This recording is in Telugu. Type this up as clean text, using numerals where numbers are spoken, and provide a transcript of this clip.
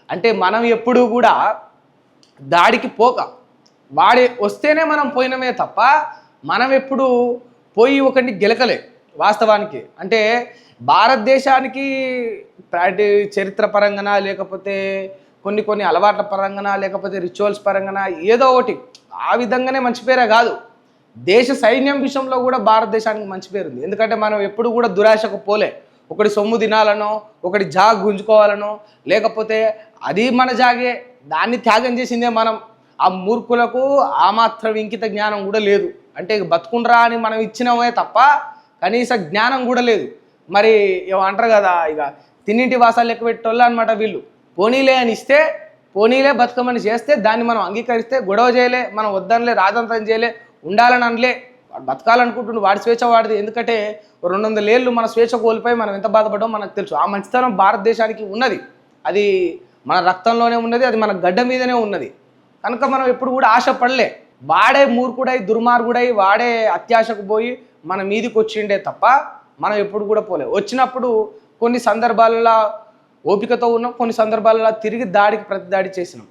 అంటే మనం ఎప్పుడూ కూడా దాడికి పోక వాడి వస్తేనే మనం పోయినమే తప్ప మనం ఎప్పుడు పోయి ఒకరిని గెలకలే వాస్తవానికి. అంటే భారతదేశానికి చరిత్ర పరంగానా లేకపోతే కొన్ని కొన్ని అలవాట్ల పరంగానా లేకపోతే రిచువల్స్ పరంగానా ఏదో ఒకటి ఆ విధంగానే మంచి పేరే కాదు, దేశ సైన్యం విషయంలో కూడా భారతదేశానికి మంచి పేరు ఉంది. ఎందుకంటే మనం ఎప్పుడు కూడా దురాశకు పోలే, ఒకటి సొమ్ము తినాలనో ఒకటి జాగ్ గుంజుకోవాలనో లేకపోతే అది మన జాగే దాన్ని త్యాగం చేసిందే మనం. ఆ మూర్ఖులకు ఆ మాత్రం ఇంకిత జ్ఞానం కూడా లేదు. అంటే బతుకుండ్రా అని మనం ఇచ్చినవే తప్ప కనీస జ్ఞానం కూడా లేదు. మరి ఏమంటారు కదా, ఇక తిన్నింటి వాసాలు లెక్క పెట్టేవాళ్ళు అనమాట వీళ్ళు. పోనీలే అని ఇస్తే పోనీలే బతుకమని చేస్తే దాన్ని మనం అంగీకరిస్తే గొడవ చేయలే, మనం వద్దనలే, రాజంతం చేయలే, ఉండాలని అనలే. వాడు బతకాలనుకుంటుండు, వాడి స్వేచ్ఛ వాడిది. ఎందుకంటే 200 ఏళ్ళు మన స్వేచ్ఛ కోల్పోయి మనం ఎంత బాధపడ్డామో మనకు తెలుసు. ఆ మంచితనం భారతదేశానికి ఉన్నది, అది మన రక్తంలోనే ఉన్నది, అది మన గడ్డ మీదనే ఉన్నది. కనుక మనం ఎప్పుడు కూడా ఆశపడలే. వాడే మూర్ఖుడై దుర్మార్గుడై వాడే అత్యాశకు పోయి మన మీదికి వచ్చిండే తప్ప మనం ఎప్పుడు కూడా పోలే. వచ్చినప్పుడు కొన్ని సందర్భాలలో ఓపికతో ఉన్నాం, కొన్ని సందర్భాలలో తిరిగి దాడికి ప్రతి దాడి చేసినాం.